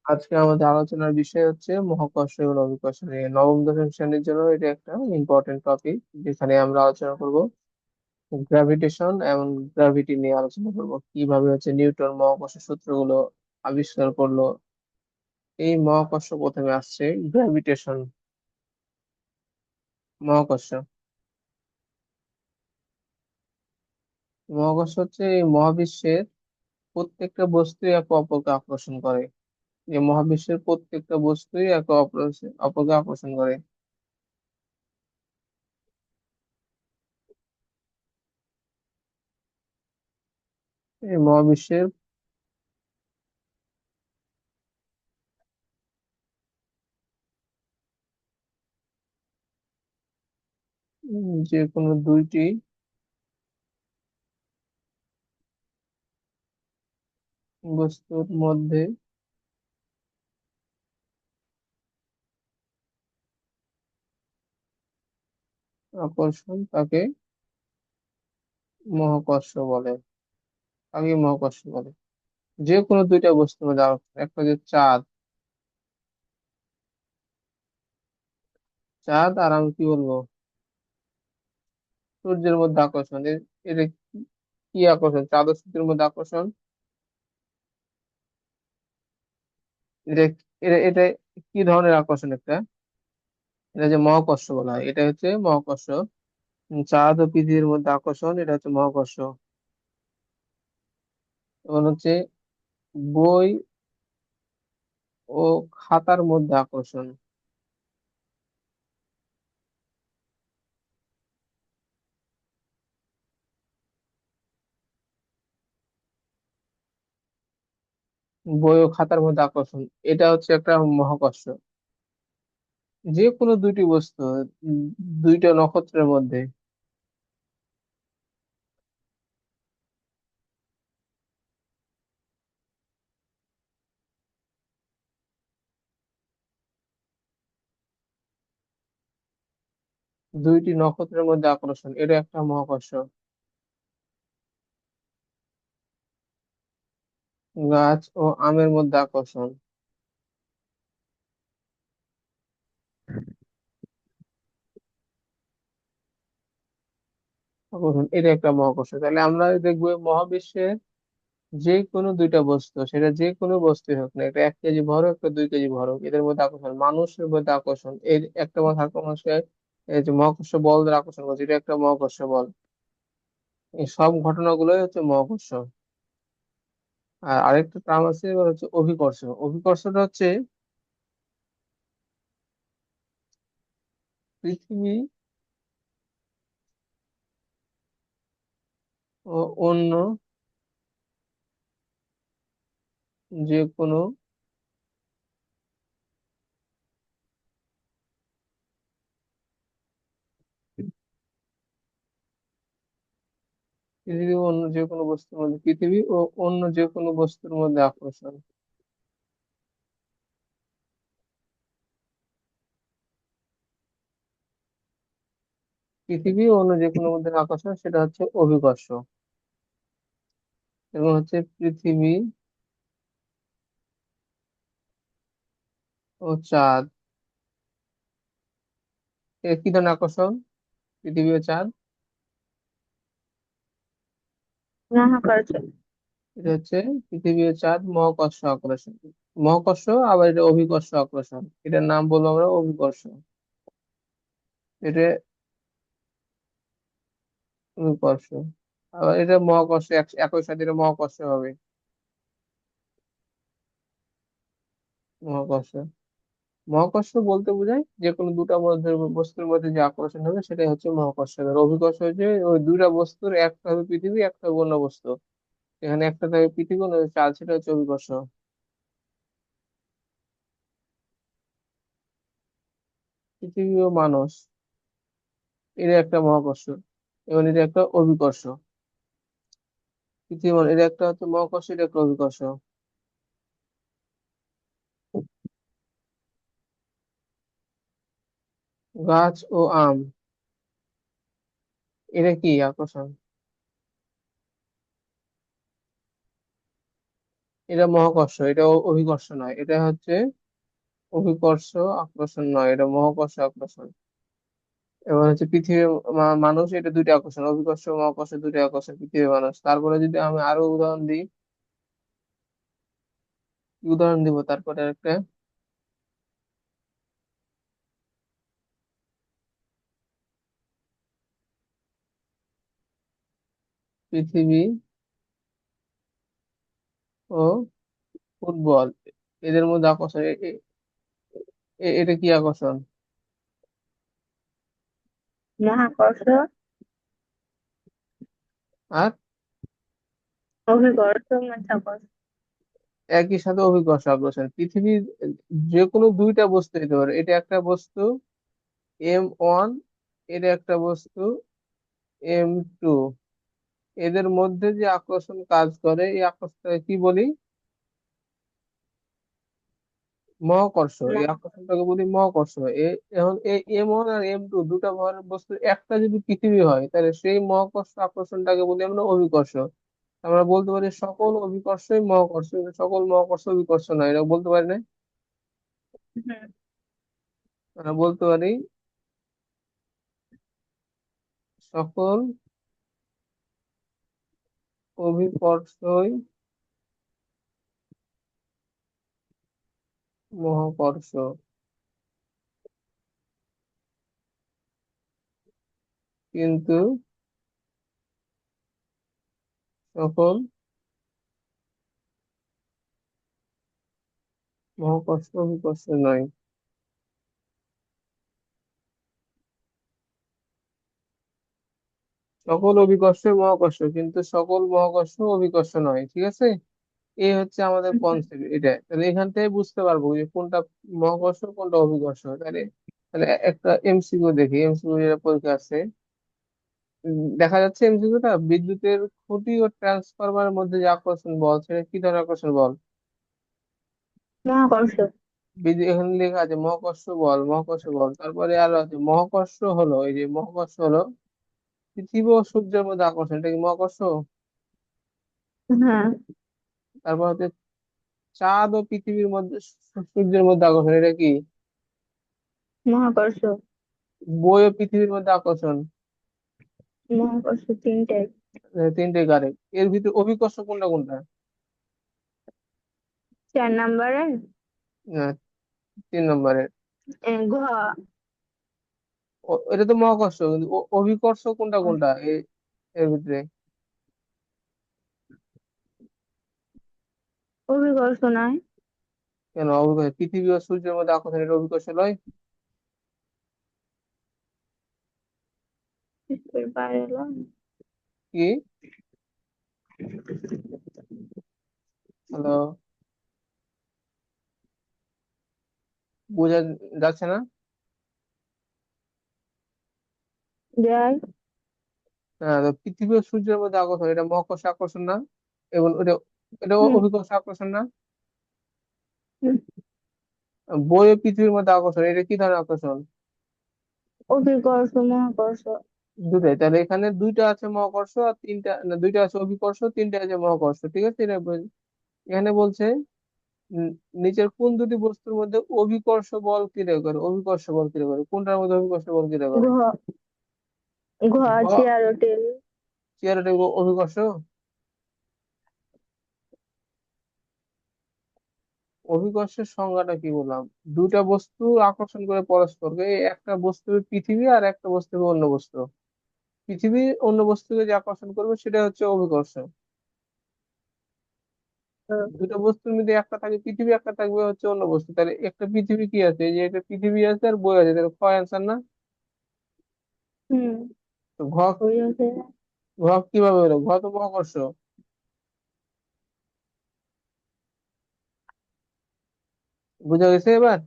আজকে আমাদের আলোচনার বিষয় হচ্ছে মহাকর্ষ এবং অভিকর্ষ নিয়ে। নবম দশম শ্রেণীর জন্য এটা একটা ইম্পর্টেন্ট টপিক, যেখানে আমরা আলোচনা করব গ্র্যাভিটেশন এবং গ্র্যাভিটি নিয়ে আলোচনা করব। কিভাবে হচ্ছে নিউটন মহাকর্ষ সূত্রগুলো আবিষ্কার করলো। এই মহাকর্ষ প্রথমে আসছে গ্র্যাভিটেশন, মহাকর্ষ। মহাকর্ষ হচ্ছে এই মহাবিশ্বের প্রত্যেকটা বস্তু একে অপরকে আকর্ষণ করে। এই মহাবিশ্বের প্রত্যেকটা বস্তুই একে অপরকে আকর্ষণ করে। এই মহাবিশ্বের যে কোনো দুইটি বস্তুর মধ্যে আকর্ষণ তাকে মহাকর্ষ বলে। তাকে মহাকর্ষ বলে। যে কোনো দুইটা বস্তুর মধ্যে আকর্ষণ, একটা যে চাঁদ, চাঁদ আর আমি কি বলবো, সূর্যের মধ্যে আকর্ষণ। এটা কি আকর্ষণ? চাঁদ ও সূর্যের মধ্যে আকর্ষণ। এটা এটা এটা কি ধরনের আকর্ষণ একটা? এটা যে মহাকর্ষ বলা হয়, এটা হচ্ছে মহাকর্ষ। চাঁদ ও পৃথিবীর মধ্যে আকর্ষণ, এটা হচ্ছে মহাকর্ষ। এবং হচ্ছে বই ও খাতার মধ্যে আকর্ষণ। বই ও খাতার মধ্যে আকর্ষণ, এটা হচ্ছে একটা মহাকর্ষ। যে কোনো দুইটি বস্তু, উম, দুইটা নক্ষত্রের মধ্যে, দুইটি নক্ষত্রের মধ্যে আকর্ষণ, এটা একটা মহাকর্ষ। গাছ ও আমের মধ্যে আকর্ষণ, এটা একটা মহাকর্ষ। তাহলে আমরা দেখবো মহাবিশ্বের যে কোনো দুইটা বস্তু, সেটা যে কোনো বস্তুই হোক না, এটা 1 কেজি ভর হোক, একটা 2 কেজি ভর হোক, এদের মধ্যে আকর্ষণ, মানুষের মধ্যে আকর্ষণ, এর একটা মানুষকে এই যে মহাকর্ষ বল দ্বারা আকর্ষণ করছে, এটা একটা মহাকর্ষ বল। এই সব ঘটনাগুলোই হচ্ছে মহাকর্ষ। আর আরেকটা টার্ম আছে, এবার হচ্ছে অভিকর্ষ। অভিকর্ষটা হচ্ছে পৃথিবী ও অন্য যে কোনো পৃথিবী ও অন্য যে কোনো বস্তুর মধ্যে, পৃথিবী ও অন্য যে কোনো বস্তুর মধ্যে আকর্ষণ। পৃথিবী ও অন্য যে কোনো মধ্যে আকর্ষণ, সেটা হচ্ছে অভিকর্ষ। এবং হচ্ছে পৃথিবী ও চাঁদ, এর কি ধরনের আকর্ষণ? পৃথিবী ও চাঁদ, মহাকর্ষ। এটা হচ্ছে পৃথিবী ও চাঁদ মহাকর্ষ আকর্ষণ। মহাকর্ষ, আবার এটা অভিকর্ষ আকর্ষণ, এটার নাম বলবো আমরা অভিকর্ষ। এটা অভিকর্ষ, আবার এটা মহাকর্ষ, একই সাথে এটা মহাকর্ষ হবে। মহাকর্ষ, মহাকর্ষ বলতে বোঝায় যে কোনো দুটা মধ্যে বস্তুর মধ্যে যে আকর্ষণ হবে, সেটাই হচ্ছে মহাকর্ষ। আর অভিকর্ষ হচ্ছে ওই দুইটা বস্তুর, একটা হবে পৃথিবী, একটা হবে অন্য বস্তু। এখানে একটা থাকে পৃথিবী, অন্য চাঁদ, সেটা হচ্ছে অভিকর্ষ। পৃথিবী ও মানুষ, এটা একটা মহাকর্ষ এবং এটা একটা অভিকর্ষ। পৃথিবী এটা একটা হচ্ছে মহাকর্ষ, এটা একটা অভিকর্ষ। গাছ ও আম, এটা কি আকর্ষণ? এটা মহাকর্ষ, এটা অভিকর্ষ নয়, এটা হচ্ছে অভিকর্ষ আকর্ষণ নয়, এটা মহাকর্ষ আকর্ষণ। এবার হচ্ছে পৃথিবী মানুষ, এটা দুইটা আকর্ষণ, অভিকর্ষ মহাকর্ষ দুইটা আকর্ষণ, পৃথিবী মানুষ। তারপরে যদি আমি আরো উদাহরণ দিই, কি উদাহরণ দিব তারপরে একটা? পৃথিবী ও ফুটবল, এদের মধ্যে আকর্ষণ এটা কি আকর্ষণ? মহাকর্ষ, আর অভিকর্ষ, মাধ্যাকর্ষ। একই সাথে অভিকর্ষ আকর্ষণ। পৃথিবীর যে কোনো দুইটা বস্তু হতে পারে, এটা একটা বস্তু M1, এটা একটা বস্তু M2, এদের মধ্যে যে আকর্ষণ কাজ করে এই আকর্ষণটাকে কি বলি? মহাকর্ষ। এই আকর্ষণটাকে বলি মহাকর্ষ। এখন এই M1 আর M2 দুটা ভরের বস্তু একটা যদি পৃথিবী হয়, তাহলে সেই মহাকর্ষ আকর্ষণটাকে বলি আমরা অভিকর্ষ। আমরা বলতে পারি সকল অভিকর্ষই মহাকর্ষ, কিন্তু সকল মহাকর্ষ অভিকর্ষ নয়, এটা বলতে পারি না? হুম। আমরা বলতে পারি সকল অভিকর্ষই মহাকর্ষ, কিন্তু সকল মহাকর্ষ অভিকর্ষ নয়। সকল অভিকর্ষই মহাকর্ষ, কিন্তু সকল মহাকর্ষ অভিকর্ষ নয়, ঠিক আছে? এই হচ্ছে আমাদের কনসেপ্ট। এটা তাহলে এখান থেকে বুঝতে পারবো যে কোনটা মহাকর্ষ কোনটা অভিকর্ষ। তাহলে তাহলে একটা এমসিকিউ দেখি, এমসিকিউ যেটা পরীক্ষা আছে। দেখা যাচ্ছে এমসিকিউটা, বিদ্যুতের খুঁটি ও ট্রান্সফরমারের মধ্যে যে আকর্ষণ বল, সেটা কি ধরনের আকর্ষণ বল? মহাকর্ষ। এখানে লেখা আছে মহাকর্ষ বল, মহাকর্ষ বল। তারপরে আরো আছে মহাকর্ষ হলো, এই যে মহাকর্ষ হলো পৃথিবী ও সূর্যের মধ্যে আকর্ষণ, এটা কি মহাকর্ষ? হ্যাঁ। তারপর হচ্ছে চাঁদ ও পৃথিবীর মধ্যে, সূর্যের মধ্যে আকর্ষণ, এটা কি? মহাকর্ষ। বই ও পৃথিবীর মধ্যে আকর্ষণ। মহাকর্ষ তিনটাই। তিনটে কারেক্ট। এর ভিতরে অভিকর্ষ কোনটা কোনটা? 4 নম্বরে। না, 3 নম্বরে। ঘ। এটা তো মহাকর্ষ, কিন্তু অভিকর্ষ কোনটা কোনটা এর ভিতরে? অভিকর্ষ নয়। কেন অভিকর্ষ? পৃথিবী ও সূর্যের মধ্যে আকর্ষণ, এটা অভিকর্ষ নয়? এর বাইরে এলো। কি? হ্যালো, বোঝা যাচ্ছে না? যাই। হ্যাঁ, তো পৃথিবী ও সূর্যের মধ্যে আকর্ষণ, এটা মহাকর্ষ আকর্ষণ না? এবং এটা এটা হুম। অভিকর্ষ আকর্ষণ না? হুম। বই ও পৃথিবীর মধ্যে আকর্ষণ, এটা কি ধরনের আকর্ষণ? অভিকর্ষ, মহাকর্ষ। দুটাই। তাহলে এখানে দুইটা আছে মহাকর্ষ আর তিনটা, না দুইটা আছে অভিকর্ষ, তিনটা আছে মহাকর্ষ, ঠিক আছে? এখানে বলছে উম, নিচের কোন দুটি বস্তুর মধ্যে অভিকর্ষ বল ক্রিয়া করে? অভিকর্ষ বল ক্রিয়া করে, কোনটার মধ্যে অভিকর্ষ বল ক্রিয়া করে? ঘ। ঘ। ঘ। চেয়ার ও টেবিল। চেয়ার টেবিল অভিকর্ষ? অভিকর্ষের সংজ্ঞাটা কি বললাম? দুটা বস্তু আকর্ষণ করে পরস্পরকে। এই একটা বস্তু পৃথিবী আর একটা বস্তু অন্য বস্তু। পৃথিবী অন্য বস্তুকে যে আকর্ষণ করবে সেটা হচ্ছে অভিকর্ষ। দুটো বস্তুর মধ্যে একটা থাকে পৃথিবী, একটা থাকবে হচ্ছে অন্য বস্তু। তাহলে একটা পৃথিবী কি আছে, এই যে একটা পৃথিবী আছে আর বই আছে, তাহলে খ অ্যান্সার না? হুম। তো ওই হচ্ছে। ঘ কিভাবে হলো? ঘ তো মহাকর্ষ। বুঝা গেছে এবার?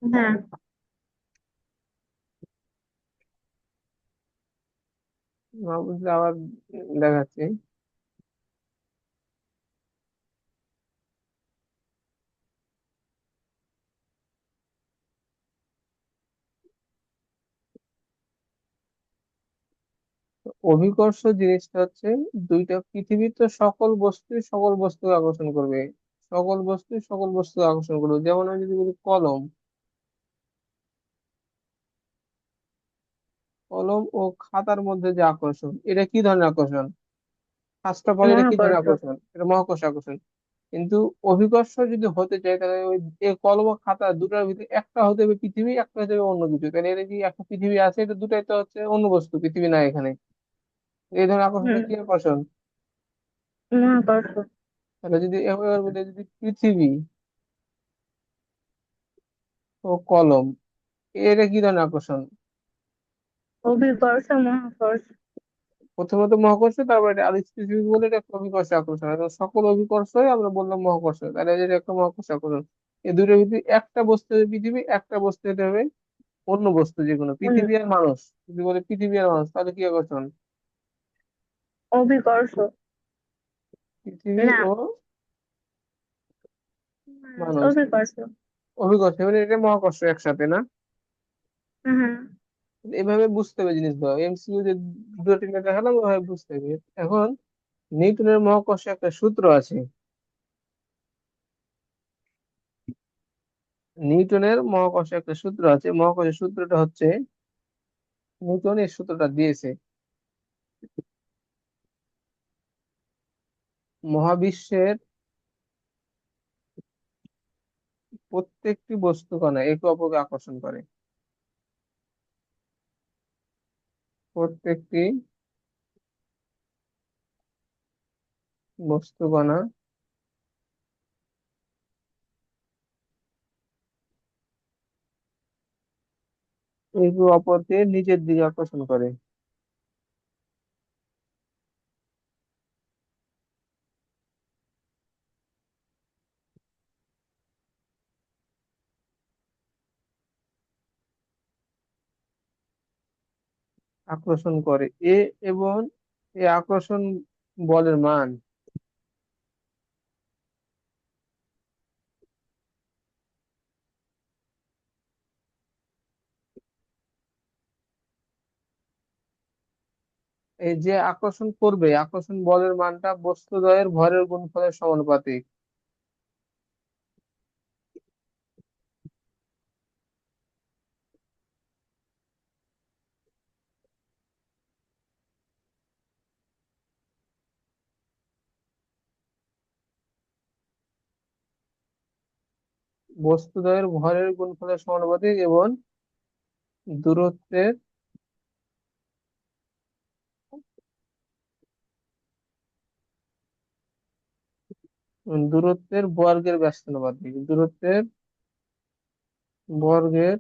হ্যাঁ। না বুঝলে আবার দেখাচ্ছি। অভিকর্ষ জিনিসটা হচ্ছে দুইটা, পৃথিবীর তো সকল বস্তুকে আকর্ষণ করবে, সকল বস্তুকে আকর্ষণ করবে। যেমন আমি যদি বলি কলম, কলম ও খাতার মধ্যে যে আকর্ষণ, এটা কি ধরনের আকর্ষণ? ফার্স্ট অফ অল এটা কি ধরনের মহাকর্ষ। আকর্ষণ? এটা মহাকর্ষ আকর্ষণ। কিন্তু অভিকর্ষ যদি হতে চাই তাহলে ওই এ কলম ও খাতা দুটার ভিতরে একটা হতে হবে পৃথিবী, একটা হতে হবে অন্য কিছু। তাহলে এটা কি একটা পৃথিবী আছে, এটা দুটাই তো হচ্ছে অন্য বস্তু, পৃথিবী না এখানে। এই ধরনের আকর্ষণটা হুম। কি আকর্ষণ? মহাকর্ষ। তাহলে যদি এবার বলি, যদি পৃথিবী ও কলম, এটা কি ধরনের আকর্ষণ? অভিকর্ষ মহাকর্ষ। প্রথমত মহাকর্ষ, তারপর এটা আর স্পেসিফিক বলে এটা একটা অভিকর্ষ আকর্ষণ। এখন সকল অভিকর্ষই আমরা বললাম মহাকর্ষ, তাহলে এটা একটা মহাকর্ষ আকর্ষণ। এই দুটোর ভিতরে একটা বস্তু হবে পৃথিবী, একটা বস্তু হতে হবে অন্য বস্তু যে কোনো। অন্য। পৃথিবী আর মানুষ, যদি বলে পৃথিবী আর মানুষ, তাহলে কি আকর্ষণ? অভিকর্ষ। পৃথিবী না, ও মানুষ, অভিকর্ষ। অভিকর্ষ, মানে এটা মহাকর্ষ একসাথে না? হ্যাঁ। এইভাবে বুঝতে হবে জিনিসগুলো, এমসিকিউ যে দুটো তিনটা দেখালাম ওইভাবে বুঝতে হবে। এখন নিউটনের মহাকর্ষে একটা সূত্র আছে। নিউটনের মহাকর্ষে একটা সূত্র আছে, মহাকর্ষের সূত্রটা হচ্ছে, নিউটন এই সূত্রটা দিয়েছে, মহাবিশ্বের প্রত্যেকটি বস্তু কণা একে অপরকে আকর্ষণ করে। প্রত্যেকটি বস্তু কণা একে অপরকে নিজের দিকে আকর্ষণ করে। আকর্ষণ করে এ, এবং এই আকর্ষণ বলের মান, এই যে আকর্ষণ করবে, আকর্ষণ বলের মানটা বস্তুদ্বয়ের ভরের গুণফলের সমানুপাতিক। বস্তুদ্বয়ের ভরের গুণফলের সমানুপাতিক এবং দূরত্বের, দূরত্বের বর্গের ব্যস্তানুপাতিক, দূরত্বের বর্গের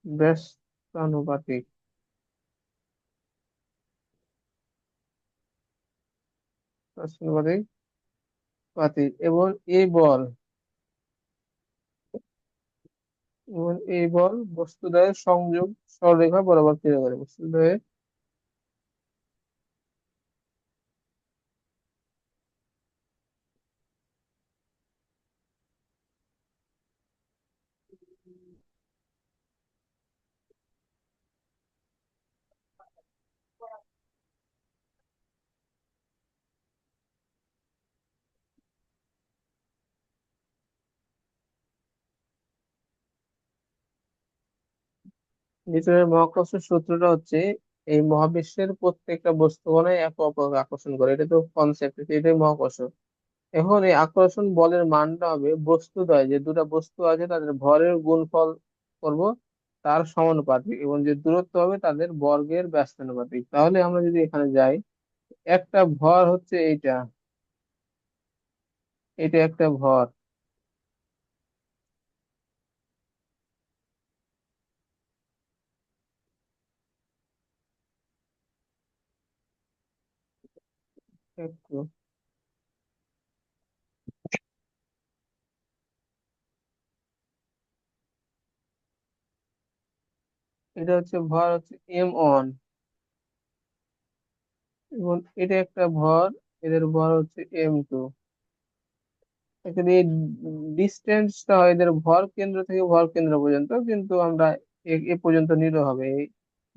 ব্যস্তানুপাতিক, ব্যস্তানুপাতিক পাতিক। এবং এই বল, বস্তুদ্বয়ের সংযোগ সরলরেখা বরাবর ক্রিয়া করে। বস্তুদ্বয়ের নিউটনের মহাকর্ষের সূত্রটা হচ্ছে, এই মহাবিশ্বের প্রত্যেকটা বস্তু কণায় একে অপরকে আকর্ষণ করে, এটা তো কনসেপ্ট, এটাই মহাকর্ষ। এখন এই আকর্ষণ বলের মানটা হবে বস্তুদ্বয়, যে দুটা বস্তু আছে তাদের ভরের গুণফল করব তার সমানুপাতিক, এবং যে দূরত্ব হবে তাদের বর্গের ব্যস্তানুপাতিক। তাহলে আমরা যদি এখানে যাই, একটা ভর হচ্ছে এইটা, এটা একটা ভর, একটু, এটা হচ্ছে ভর হচ্ছে m1, এবং এটা একটা ভর, এদের ভর হচ্ছে m2। এখানে এই ডিস্টেন্সটা হয় এদের ভর কেন্দ্র থেকে ভর কেন্দ্র পর্যন্ত, কিন্তু আমরা এ এ পর্যন্ত নিলে হবে, এই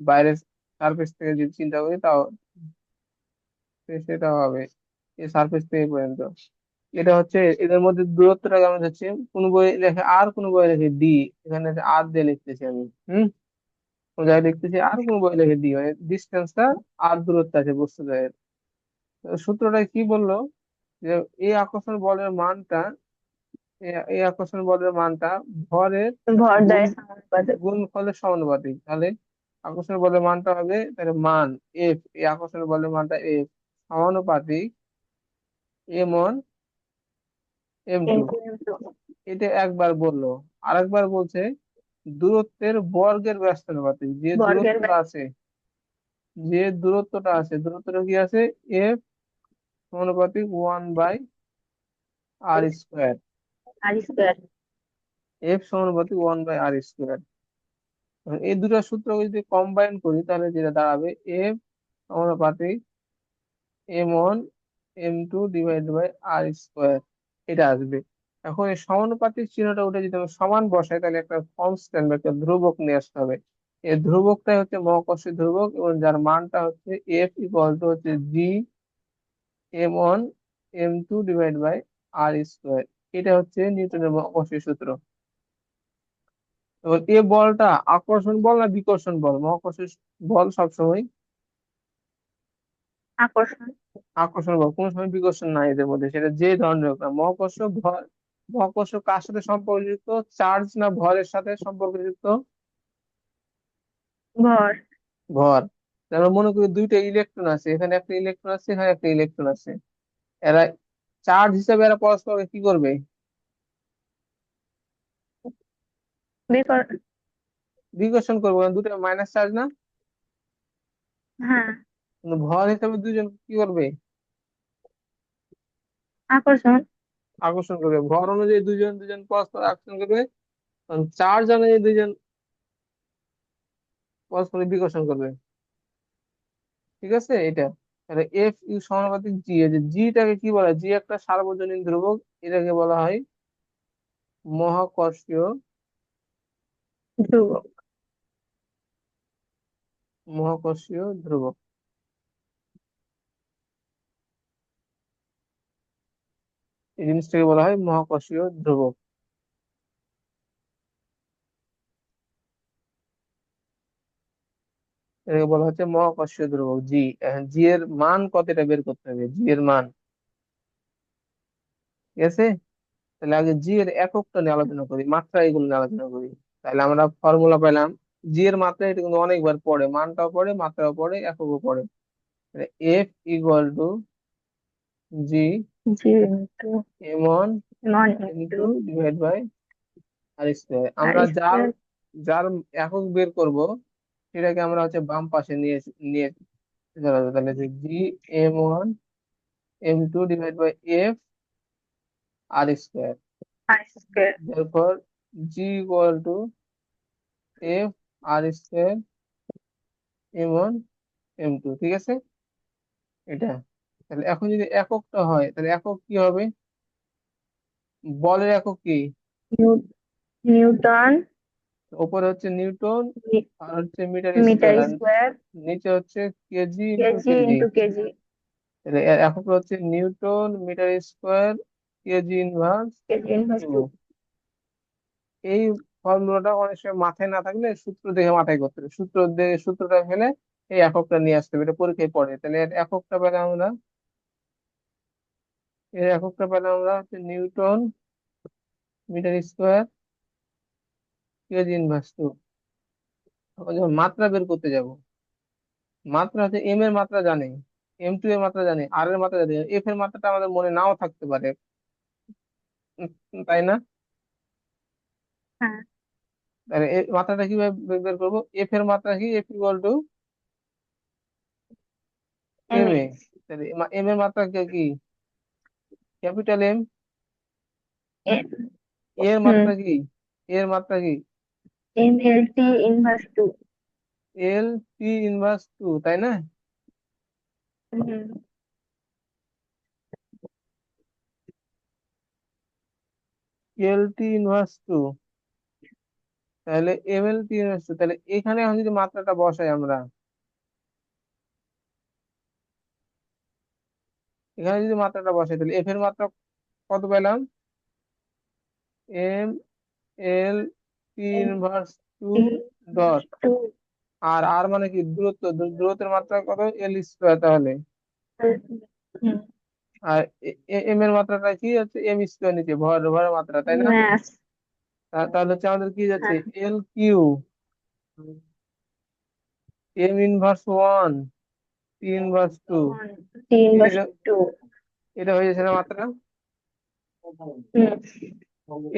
বাইরের সারফেস থেকে যদি চিন্তা করি তাও সেটা হবে এই সারফেস থেকে এই পর্যন্ত। এটা হচ্ছে এদের মধ্যে দূরত্বটা কেমন হচ্ছে, কোন বই লেখে আর, কোন বই লেখে ডি। এখানে আর দিয়ে লিখতেছি আমি। কোন জায়গায় লিখতেছি আর, কোন বই লেখে ডি, মানে ডিস্টেন্সটা আর দূরত্ব আছে বস্তুদের। তো সূত্রটা কি বললো, যে এই আকর্ষণ বলের মানটা, এই আকর্ষণ বলের মানটা ভরের ভর গুণ দ্বারা সমানুপাতিক। গুণফলের সমানুপাতিক। তাহলে আকর্ষণ বলের মানটা হবে, তাহলে মান এফ, এই আকর্ষণ বলের মানটা এফ সমানুপাতিক M1 M2। ইন্টু ইন্টু এটা একবার বললো। আরেকবার বলছে দূরত্বের বর্গের ব্যস্তানুপাতিক। বর্গের দূরত্বটা কি আছে, এফ সমানুপাতিক 1/r²। আর স্কোয়ার। এফ সমানুপাতিক 1/r²। এই দুটো সূত্র যদি কম্বাইন করি তাহলে যেটা দাঁড়াবে, এফ সমানুপাতিক M1 M2/r², এটা আসবে। এখন এই সমানুপাতিক চিহ্নটা উঠে যদি আমি সমান বসাই, তাহলে একটা কনস্ট্যান্ট বা একটা ধ্রুবক নিয়ে আসতে হবে। এই ধ্রুবকটাই হচ্ছে মহাকর্ষীয় ধ্রুবক, এবং যার মানটা হচ্ছে এফ ইকুয়াল টু হচ্ছে G M1 M2/r²। এটা হচ্ছে নিউটনের মহাকর্ষীয় সূত্র। এবং এই বলটা আকর্ষণ বল না বিকর্ষণ বল, মহাকর্ষীয় বল সবসময় আকর্ষণ। আকর্ষণ বল, কোনো সময় বিকর্ষণ নাই এদের মধ্যে, সেটা যে ধরনের হোক না। মহাকর্ষ কার সাথে সম্পর্কযুক্ত, চার্জ না ভরের সাথে সম্পর্কযুক্ত? ভর। ভর। আমরা মনে করি দুইটা ইলেকট্রন আছে, এখানে একটা ইলেকট্রন আছে, এখানে একটা ইলেকট্রন আছে। এরা চার্জ হিসেবে এরা পরস্পরকে কি করবে, বিকর। বিকর্ষণ করবে, কারণ দুটো মাইনাস চার্জ না। হ্যাঁ। কিন্তু ভর হিসেবে দুইজন কি করবে, আকর্ষণ। আকর্ষণ করবে। ভর অনুযায়ী দুজন দুজন পরস্পর আকর্ষণ করবে, কারণ চার্জ অনুযায়ী দুজন পরস্পর বিকর্ষণ করবে। ঠিক আছে এটা। তাহলে এফ ইউ সমানুপাতিক জি, এই যে জিটাকে কি বলা হয়, জি একটা সার্বজনীন ধ্রুবক। এটাকে বলা হয় মহাকর্ষীয় ধ্রুবক। মহাকর্ষীয় ধ্রুবক। এই জিনিসটাকে বলা হয় মহাকর্ষীয় ধ্রুবক। এটাকে বলা হচ্ছে মহাকর্ষীয় ধ্রুবক জি। এখন জি এর মান কতটা বের করতে হবে, জি এর মান। ঠিক আছে, তাহলে আগে জি এর এককটা নিয়ে আলোচনা করি, মাত্রা এগুলো নিয়ে আলোচনা করি। তাহলে আমরা ফর্মুলা পেলাম, জি এর মাত্রা, এটা কিন্তু অনেকবার পড়ে, মানটাও পড়ে, মাত্রাও পড়ে, এককও পড়ে। F equal to G G into M1 non into M2/r²। আর আমরা যার স্কোয়ার। যার একক বের করব, সেটাকে আমরা হচ্ছে বাম পাশে নিয়ে নিয়ে চলে যাবো। তাহলে G M1 M2/f R square. therefore G equal to F r² M1 M2। ঠিক আছে এটা। তাহলে এখন যদি এককটা হয়, তাহলে একক কি হবে, বলের একক কি, নিউটন উপরে হচ্ছে নিউটন আর হচ্ছে মিটার মিটার স্কোয়ার, আর স্কোয়ার। নিচে হচ্ছে KG into KG KG. Into KG. তাহলে এর একক হচ্ছে newton metre square KG inverse KG inverse two. Two. এই ফর্মুলাটা অনেক সময় মাথায় না থাকলে সূত্র দেখে মাথায় করতে হবে, সূত্র দেখে সূত্রটা ফেলে এই এককটা নিয়ে আসতে হবে। এটা পরীক্ষায় পড়ে। তাহলে এর এককটা পেলাম আমরা হচ্ছে newton metre square KG inverse two. যখন মাত্রা বের করতে যাব, মাত্রা হচ্ছে এম এর মাত্রা জানি, M2 এর মাত্রা জানি, আর এর মাত্রা জানি, এফ এর মাত্রাটা আমাদের মনে নাও থাকতে পারে। তাই না? হ্যাঁ। তাহলে এর মাত্রাটা কিভাবে বের করবো, এফ এর মাত্রা কি, F equal to M M A. A. তাহলে এম এর মাত্রা কি, ক্যাপিটাল এম। এর হুম। মাত্রা কি, এর মাত্রা কি, M L T inverse two. L T inverse 2, তাই না? হুম। L T ইনভার্স 2, তাহলে ML T ইনভার্স 2। তাহলে এখানে এখন যদি মাত্রাটা বসাই আমরা, এখানে যদি মাত্রাটা বসাই তাহলে এফ এর মাত্রা কত পেলাম? M L T inverse two dot, two. আর আর মানে কি দূরত্ব, দূরত্বের মাত্রা কত? এল স্কোয়ার তাহলে। হুম। আর এম এর মাত্রাটা কি হচ্ছে? এম স্কোয়ার নিচে ভরের মাত্রা, তাই না? ম্যাথ। তাহলে হচ্ছে আমাদের কি যাচ্ছে? হ্যাঁ। L Q M inverse one T inverse two. One তিন বাস এটা টু। এটা হয়ে যাচ্ছে না মাত্রা? হুম।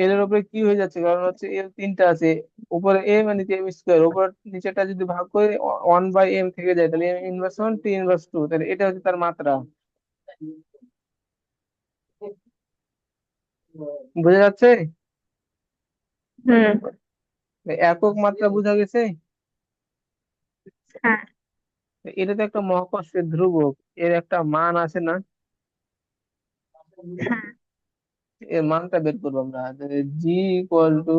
এল এর উপরে কি হয়ে যাচ্ছে, কারণ হচ্ছে এল তিনটা আছে, উপরে এম আর নিচে এম স্কোয়ার, উপর নিচেটা যদি ভাগ করে ওয়ান বাই এম থেকে যায় তাহলে M inverse one T inverse two, তাহলে এটা হচ্ছে তার মাত্রা। বোঝা যাচ্ছে? হুম। একক মাত্রা বোঝা গেছে। হ্যাঁ। এটা তো একটা মহাকর্ষের ধ্রুবক, এর একটা মান আছে না? হ্যাঁ। এর মানটা বের করবো আমরা, G equal to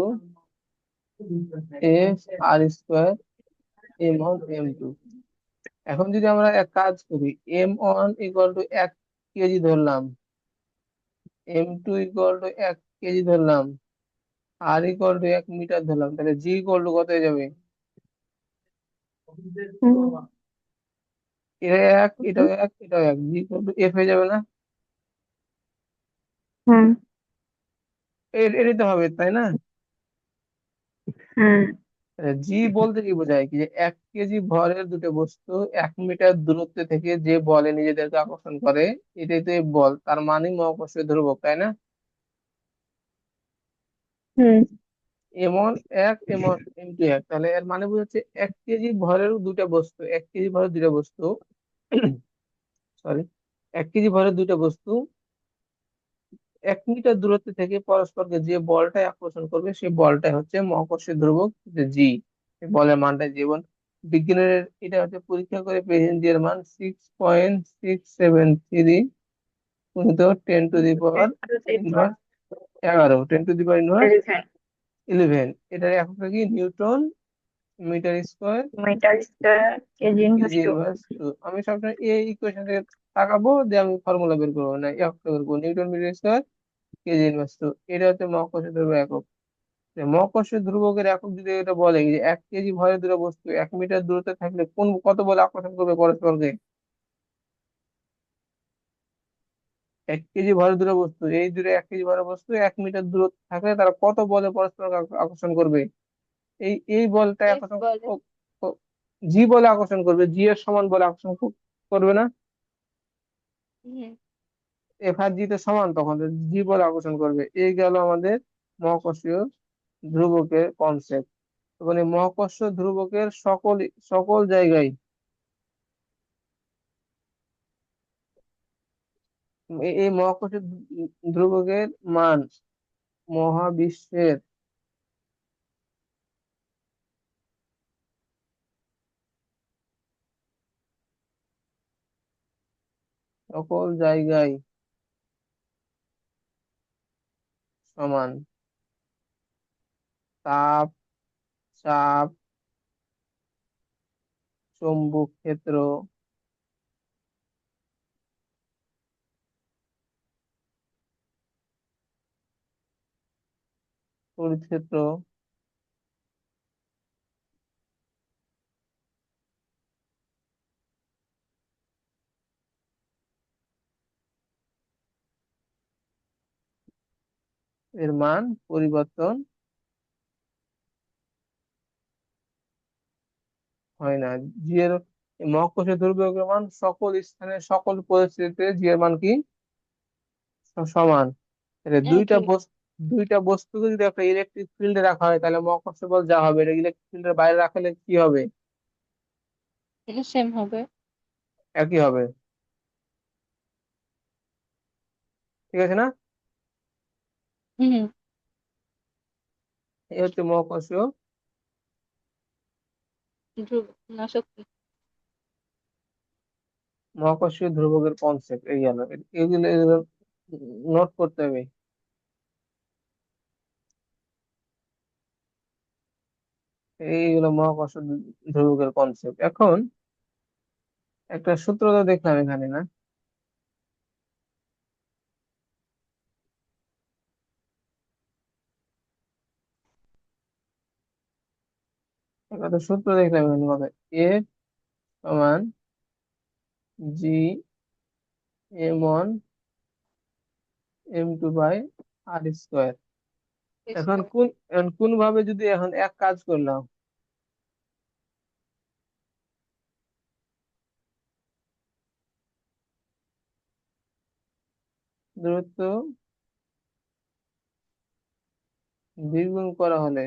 F R square M one M two. এখন যদি আমরা এক কাজ করি, M one equal to 1 KG ধরলাম, M two equal to 1 KG ধরলাম, আর ইকুয়াল টু 1 মিটার ধরলাম, তাহলে জি ইকুয়াল টু কত হয়ে যাবে? হুম। এটা এক, এটাও এক, এটাও এক, জি ইকুয়াল টু এফ হয়ে যাবে না? হুম। এটাই তো হবে, তাই না? হ্যাঁ। জি বলতে কি বোঝায়, কি যে 1 কেজি ভরের দুটো বস্তু 1 মিটার দূরত্ব থেকে যে বলে নিজেদেরকে আকর্ষণ করে, এটাই তো এই বল, তার মানে মহাকর্ষীয় ধ্রুবক, তাই না? হুম। এমন এক, এমন এম টু এক, তাহলে এর মানে বোঝাচ্ছে 1 কেজি ভরের দুটো বস্তু, 1 কেজি ভরের দুটো বস্তু, সরি, 1 কেজি ভরের দুটো বস্তু 1 মিটার দূরত্ব থেকে পরস্পরকে যে বলটাই আকর্ষণ করবে সেই বলটাই হচ্ছে মহাকর্ষীয় ধ্রুবক, যে জি। এই বলের মানটা জীবন বিজ্ঞানের এটা হচ্ছে পরীক্ষা করে পেয়েছেন, যে এর মান 6.673 গুণিত 10 to the power inverse 11, 10 to the power inverse eleven 11। এটার এককটা কি? Newton metre square metre square KG inverse KG two. Inverse two. আমি সবসময় এই ইকুয়েশন থেকে তাকাবো, দিয়ে আমি ফর্মুলা বের করবো, না এককটা বের করবো, newton metre square KG inverse two. এটা হচ্ছে মহাকর্ষীয় ধ্রুবক একক। যে মহাকর্ষীয় ধ্রুবকের একক যদি এটা বলে যে 1 কেজি ভরের দুটো বস্তু 1 মিটার দূরত্বে থাকলে কোন কত বলে আকর্ষণ করবে পরস্পরকে? 1 কেজি ভরের দুটো বস্তু, এই দুটো 1 কেজি ভরের বস্তু 1 মিটার দূরত্বে থাকলে তারা কত বলে পরস্পরকে আকর্ষণ করবে? এই বলটা এফ আকর্ষণ বলে। জি বলে আকর্ষণ করবে, জি এর সমান বলে আকর্ষণ করবে না? হুম। এফ আর জি তে সমান, তখন জি বলে আকর্ষণ করবে। এই গেল আমাদের মহাকর্ষীয় ধ্রুবকের কনসেপ্ট। এবং এই মহাকর্ষ ধ্রুবকের সকল সকল জায়গায় এই মহাকর্ষ ধ্রুবকের মান মহাবিশ্বের সকল জায়গায় সমান। তাপ, চাপ, চৌম্বক ক্ষেত্র, তড়িৎ ক্ষেত্র, এর মান পরিবর্তন হয় না। জি এর এই মহাকর্ষ ধ্রুবকের মান সকল স্থানে সকল পরিস্থিতিতে জি এর মান কি? সমান। তাহলে একই। দুইটা বস্তুকে যদি একটা ইলেকট্রিক ফিল্ডে রাখা হয় তাহলে মহাকর্ষ বল যা হবে, এটা ইলেকট্রিক ফিল্ডের বাইরে রাখলে কি হবে? এটা সেম হবে। একই হবে। ঠিক আছে না? হুম। এই হচ্ছে মহাকর্ষীয় ধ্রুব না শক্তি। মহাকর্ষীয় ধ্রুবকের কনসেপ্ট এই গেল। এগুলো এগুলো নোট করতে হবে। এইগুলো মহাকর্ষ ধ্রুবকের কনসেপ্ট। এখন একটা সূত্র তো দেখলাম এখানে, না? একটা তো সূত্র দেখলাম এখানে কথা, এফ সমান G M1 M2 by R square. এখন স্কয়ার। কোন ভাবে যদি এখন এক কাজ করলাম, দূরত্ব দ্বিগুণ করা হলে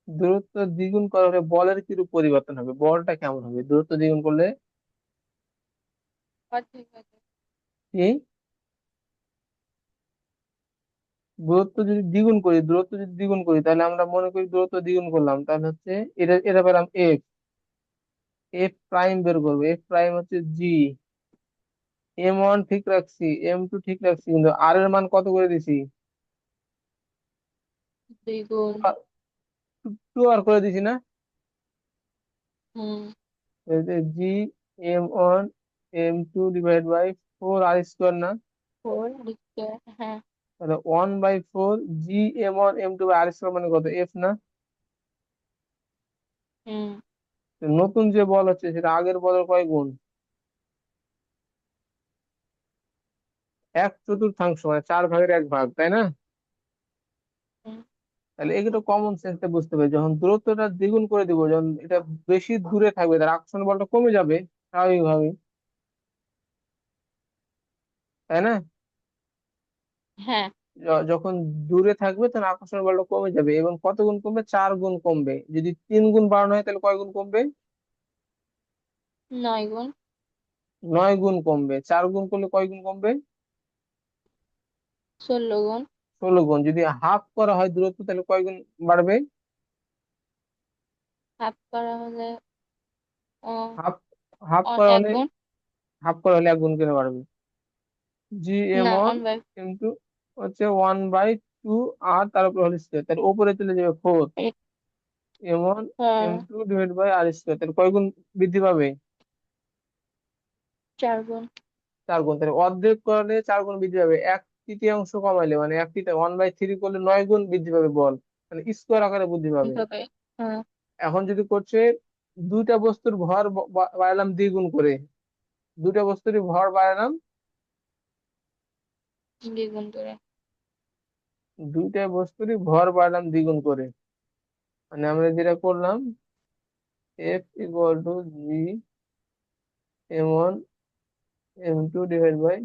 দূরত্ব দ্বিগুণ করা হলে বলের কিরূপ পরিবর্তন হবে, বলটা কেমন হবে দূরত্ব দ্বিগুণ করলে? অর্ধেক হয়ে যাবে। কি, দূরত্ব যদি দ্বিগুণ করি তাহলে আমরা মনে করি দূরত্ব দ্বিগুণ করলাম, তাহলে হচ্ছে এটা পেলাম এফ, এফ প্রাইম বের করবো, এফ প্রাইম হচ্ছে জি, M1 ঠিক রাখছি, M2 ঠিক রাখছি, কিন্তু আর এর মান কত করে দিছি? দ্বিগুণ। টু আর করে দিছি না? হুম। G M1 M2 divide by 4 R square না? ফোর স্কয়ার, হ্যাঁ। তাহলে 1/4 জি M1 M2 by R square মানে কত, এফ না? হুম। তো নতুন যে বল হচ্ছে সেটা আগের বলের কয় গুণ? 1/4, মানে 4/1, তাই না? হুম। তাহলে এগুলো কমন সেন্সে বুঝতে পারি, যখন দূরত্বটা দ্বিগুণ করে দিব, যখন এটা বেশি দূরে থাকবে তার আকর্ষণ বলটা কমে যাবে স্বাভাবিকভাবে, তাই না? হ্যাঁ। যখন দূরে থাকবে তখন আকর্ষণ বলটা কমে যাবে, এবং কত গুণ কমবে, 4 গুণ কমবে। যদি 3 গুণ বাড়ানো হয় তাহলে কয় গুণ কমবে? 9 গুণ। 9 গুণ কমবে। 4 গুণ করলে কয় গুণ কমবে? 16 গুণ। 16 গুণ। যদি হাফ করা হয় দূরত্ব তাহলে কয় গুণ বাড়বে? হাফ করা হলে হাফ হাফ করা এক হলে গুণ। 1 গুণ কেন বাড়বে? জি এম না, ওয়ান 1/, কিন্তু হচ্ছে 1/2 আর তার উপর হোল স্কোয়ার, তার উপরে চলে যাবে 4, M1 হ্যাঁ। M2 divide by R square, তাহলে কয় গুণ বৃদ্ধি পাবে? 4 গুণ। 4 গুণ। তাহলে অর্ধেক করলে 4 গুণ বৃদ্ধি পাবে, 1/3 কমাইলে মানে 1/3 করলে 9 গুণ বৃদ্ধি পাবে বল, মানে স্কোয়ার আকারে বৃদ্ধি পাবে। কিভাবে? হ্যাঁ। এখন যদি করছে দুইটা বস্তুর ভর বাড়ালাম দ্বিগুণ করে, দুইটা বস্তুরই ভর বাড়ালাম, দ্বিগুণ করে। দুইটা বস্তুরই ভর বাড়ালাম দ্বিগুণ করে, মানে আমরা যেটা করলাম, F equal to G M1 M2 divide by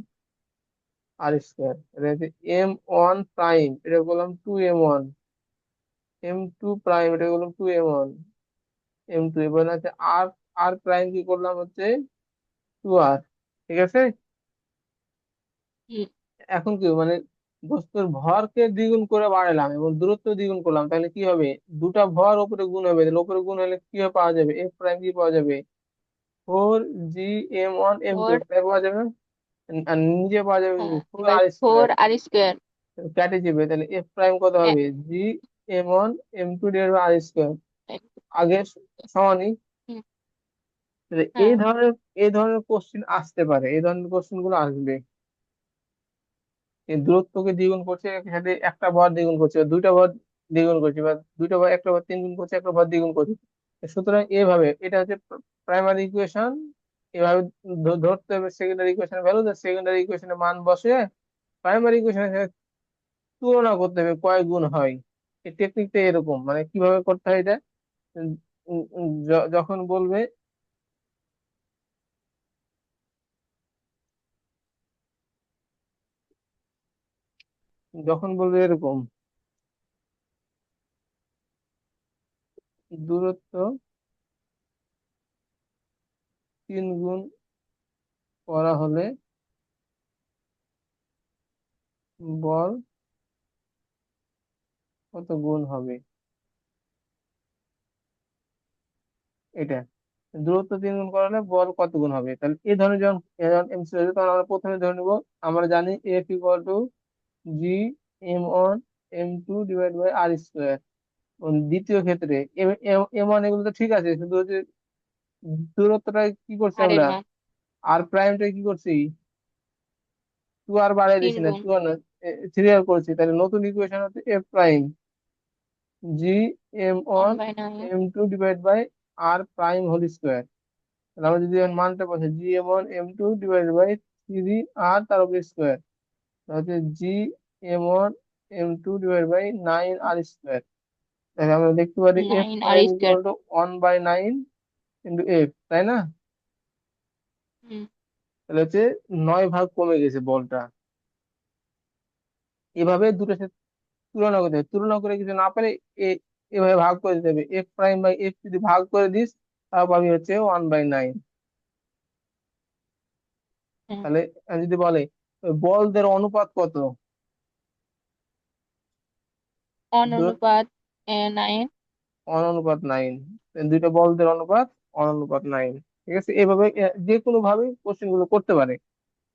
R square, এটা হচ্ছে M1 প্রাইম, এটা করলাম 2M1, M2 প্রাইম এটা করলাম 2M1 M2, এবার আছে আর, আর প্রাইম কি করলাম হচ্ছে 2R, ঠিক আছে? হুম। এখন কি মানে বস্তুর ভরকে দ্বিগুণ করে বাড়ালাম এবং দূরত্ব দ্বিগুণ করলাম, তাহলে কি হবে, দুটা ভর উপরে গুণ হবে, তাহলে উপরে গুণ হলে কি পাওয়া যাবে, এফ প্রাইম কি পাওয়া যাবে, 4 GM1 M2, ফোর। তাই পাওয়া যাবে। আর নিচে পাওয়া যাবে হ্যাঁ, four by R four square, R square. কেটে যাবে, তাহলে এফ প্রাইম কত হবে, GM1 M2 divide by R square, আগে সমানই। তাহলে হ্যাঁ। এই ধরনের কোশ্চিন আসতে পারে, এই ধরনের কোশ্চিন গুলো আসবে। এই দূরত্বকে দ্বিগুণ করছে, সাথে একটা ভর দ্বিগুণ করছে, বা দুইটা ভর দ্বিগুণ করছে, বা দুইটা ভর একটা ভর 3 গুণ করছে, একটা ভর দ্বিগুণ করছে। সুতরাং এভাবে এটা হচ্ছে প্রাইমারি ইকুয়েশন, এভাবে ধরতে হবে সেকেন্ডারি ইকুয়েশনের ভ্যালু, সেকেন্ডারি ইকুয়েশনের মান বসে প্রাইমারি ইকুয়েশনের সাথে তুলনা করতে হবে কয় গুণ হয়। এই টেকনিকটা এরকম, মানে কিভাবে করতে হয় এটা, উম, যখন বলবে, এরকম দূরত্ব 3 গুণ করা হলে বল কত গুণ হবে, এটা দূরত্ব 3 গুণ করা হলে বল কত গুণ হবে। তাহলে এই ধরনের যখন এমসিকিউ আসবে, তখন আমরা প্রথমে ধরে নিব, আমরা জানি F equal to GM1 M2 divide by R square. দ্বিতীয় ক্ষেত্রে M1 এগুলো তো ঠিক আছে, শুধু হচ্ছে দূরত্বটা কি করছি আর এর আমরা? মান আর প্রাইমটা কি করছি? 2 আর বাড়াই তিন দিছি না, গুণ 2 আর না, 3 আর করছি। তাহলে নতুন ইকুয়েশন হচ্ছে F prime G M one one by nine. M two divide by R prime whole square. তাহলে আমরা যদি এর মানটা বসে G M one M two divide by 3 R তার উপরে স্কোয়ার, হচ্ছে G M one M two divide by 9 R square. তাহলে আমরা দেখতে পারি F nine R prime square. Equal to 1/9 into F, তাই না? হুম। তাহলে হচ্ছে 9 ভাগ কমে গেছে বলটা। এভাবে দুটো সাথে তুলনা করতে হবে, তুলনা করে কিছু না পারে এভাবে ভাগ করে দিতে হবে। এফ প্রাইম বাই এফ যদি ভাগ করে দিস, তাও পাবি হচ্ছে 1/9। হুম। তাহলে যদি বলে ওই বলদের অনুপাত কত, দূরত্ব অনুপাত 9। অনুপাত 9, দুইটা বলদের অনুপাত অনুপাত 9। ঠিক আছে, এভাবে যে কোনো ভাবে কোশ্চেন গুলো করতে পারে।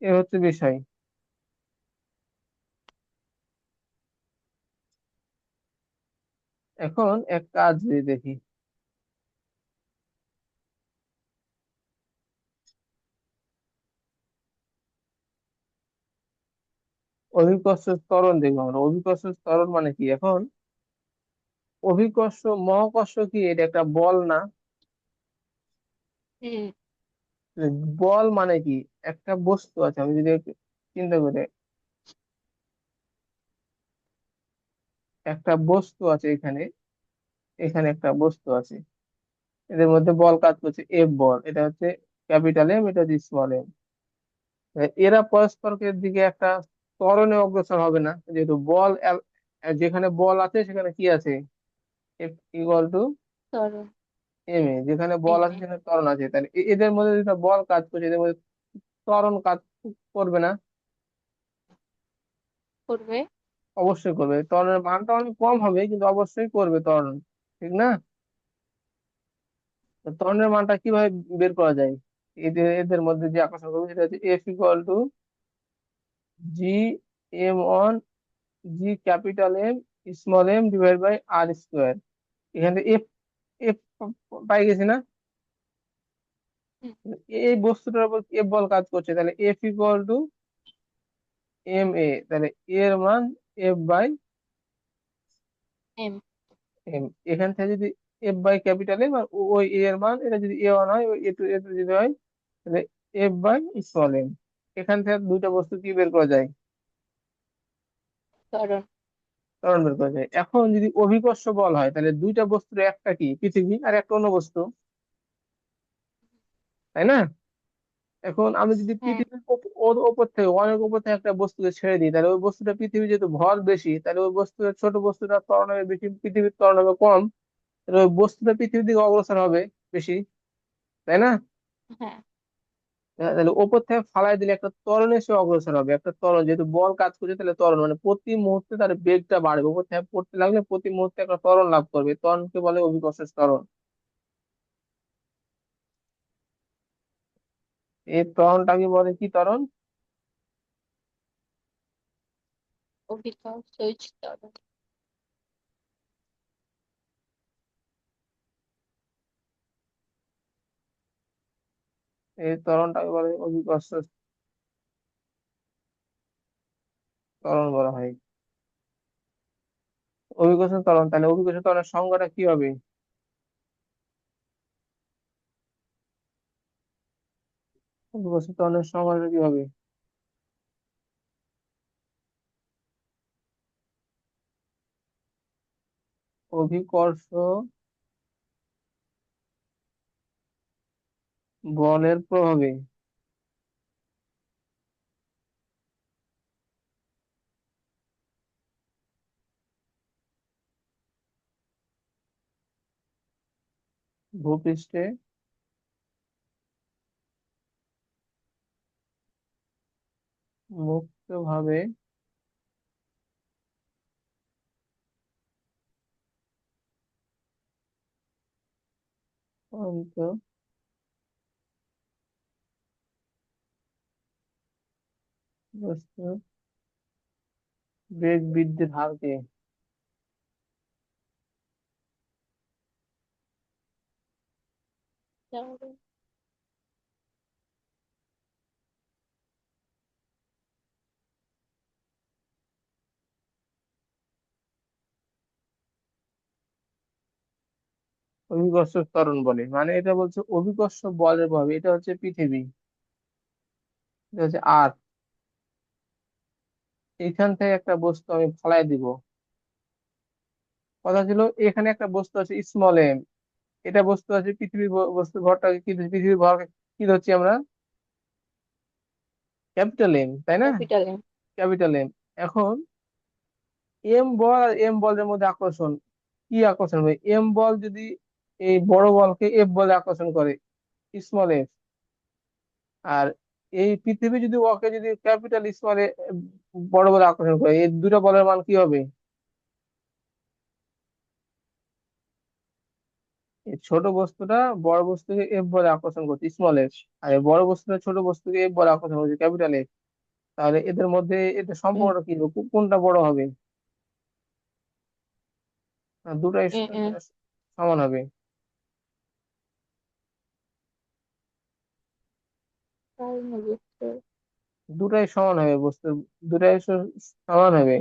এ হচ্ছে বিষয়। এখন এক কাজ যদি দেখি, অভিকর্ষ ত্বরণ দেখবো আমরা। অভিকর্ষ ত্বরণ মানে কি এখন? অভিকর্ষ মহাকর্ষ কি এটা একটা বল না? হুম। বল মানে কি? একটা বস্তু আছে, আমি যদি একটু চিন্তা করি, একটা বস্তু আছে এখানে, এখানে একটা বস্তু আছে, এদের মধ্যে বল কাজ করছে এফ বল, এটা হচ্ছে ক্যাপিটাল এম, এটা হচ্ছে স্মল এম। এরা পরস্পরের দিকে একটা ত্বরণে অগ্রসর হবে না, যেহেতু যেখানে বল আছে সেখানে কি আছে? এফ ইকুয়াল টু সরল। M A. যেখানে বল এম আছে এ সেখানে ত্বরণ আছে, তাহলে এদের মধ্যে যেটা বল কাজ করছে, এদের মধ্যে ত্বরণ কাজ করবে না? করবে। অবশ্যই করবে। ত্বরণের মানটা অনেক কম হবে, কিন্তু অবশ্যই করবে ত্বরণ, ঠিক না? তো ত্বরণের মানটা কিভাবে বের করা যায়? এদের এদের মধ্যে যে আকর্ষণ করবে সেটা হচ্ছে F equal to G M one G capital M small M divide by R square. এখানে এফ এফ পাই গেছি না? হুম। এই বস্তুটার উপর এফ বল কাজ করছে, তাহলে F equal to M A. তাহলে এর মান এফ বাই এম। এম। এখান থেকে যদি F by capital M R ওই এ এর মান, এটা যদি এ ওয়ান হয়, ওই এ টু যদি হয়, তাহলে এফ বাই স্মল এম। এখান থেকে দুইটা বস্তু কি বের করা যায়? সরল। ত্বরণ বের করা যায়। এখন যদি অভিকর্ষ বল হয়, তাহলে দুইটা বস্তুর একটা কি পৃথিবী আর একটা অন্য বস্তু, তাই না? এখন আমি যদি হ্যাঁ। পৃথিবীর ওর ওপর থেকে, অনেক উপর থেকে একটা বস্তুকে ছেড়ে দিই, তাহলে ওই বস্তুটা পৃথিবী যেহেতু ভর বেশি, তাহলে ওই বস্তুটা, ছোট বস্তুটার ত্বরণ হবে বেশি, পৃথিবীর ত্বরণ হবে কম, তাহলে ওই বস্তুটা পৃথিবীর দিকে অগ্রসর হবে বেশি, তাই না? হ্যাঁ। তাহলে ওপর থেকে ফালাই দিলে একটা ত্বরণে সে অগ্রসর হবে। একটা ত্বরণ, যেহেতু বল কাজ করছে, তাহলে ত্বরণ মানে প্রতি মুহূর্তে তার বেগটা বাড়বে, উপর থেকে পড়তে লাগলে প্রতি মুহূর্তে একটা ত্বরণ লাভ করবে, ত্বরণকে বলে অভিকর্ষ ত্বরণ। এই ত্বরণটাকে বলে কি ত্বরণ? অভিকর্ষ ত্বরণ। এই ত্বরণটাকে বলে অভিকর্ষ ত্বরণ বলা হয়। অভিকর্ষ ত্বরণ, তাহলে অভিকর্ষ ত্বরণের সংজ্ঞাটা কি হবে? অভিকর্ষ ত্বরণের সংজ্ঞাটা কি হবে? অভিকর্ষ বলের প্রভাবে ভূপৃষ্ঠে মুক্তভাবে অন্ত বস্তুর বেগ বৃদ্ধির হারকে অভিকর্ষ ত্বরণ বলে, মানে এটা বলছে অভিকর্ষ বলের প্রভাবে। এটা হচ্ছে পৃথিবী, এটা হচ্ছে আর্থ। এখান থেকে একটা বস্তু আমি ফলাই দিব। কথা ছিল এখানে একটা বস্তু আছে স্মল এম, এটা বস্তু আছে পৃথিবীর বস্তু ভরটাকে কি পৃথিবীর ভর কি ধরছি আমরা? ক্যাপিটাল এম, তাই না? Capital M. Capital M. এখন এম বল আর এম বলের মধ্যে আকর্ষণ, কি আকর্ষণ হবে? এম বল যদি এই বড় বলকে এফ বলে আকর্ষণ করে, স্মল এফ, আর এই পৃথিবী যদি ওকে যদি ক্যাপিটাল স্মল বড় বলে আকর্ষণ করে, এই দুটো বলের মান কি হবে? এই ছোট বস্তুটা বড় বস্তুকে এফ বলে আকর্ষণ করছে, স্মল এফ। আর এই বড় বস্তুটা ছোট বস্তুকে এফ বলে আকর্ষণ করছে, ক্যাপিটাল এফ। তাহলে এদের মধ্যে এটা হুম। সম্পর্কটা কি হবে? কোনটা বড় হবে? না, দুটাই সমান হবে। তাই না, বুঝতে। দুটাই সমান হবে বস্তু, দুটাই সমান হবে।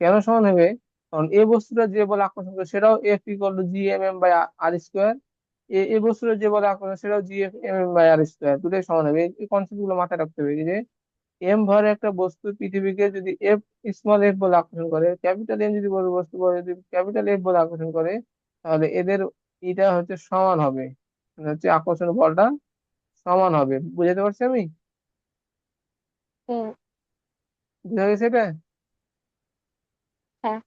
কেন সমান হবে? কারণ এই বস্তুটা যে বলে আকর্ষণ করে সেটাও F equal to G M M by R square. এই বস্তুটা যে বলে আকর্ষণ সেটাও G F M M by R square, দুটাই সমান হবে। এই কনসেপ্ট গুলো মাথায় রাখতে হবে যে এম ভরে একটা বস্তু পৃথিবীকে যদি এফ স্মল এফ বলে আকর্ষণ করে, ক্যাপিটাল এম যদি বড় বস্তু বলে যদি ক্যাপিটাল এফ বলে আকর্ষণ করে, তাহলে এদের এটা হচ্ছে সমান হবে, মানে হচ্ছে আকর্ষণ বলটা সমান হবে। বুঝাতে পারছি আমি? হুম। বুঝা গেছে এটা? হ্যাঁ।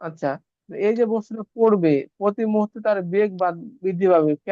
আচ্ছা, এই যে বস্তুটা পড়বে প্রতি মুহূর্তে তার বেগ বা বৃদ্ধি পাবে কেন?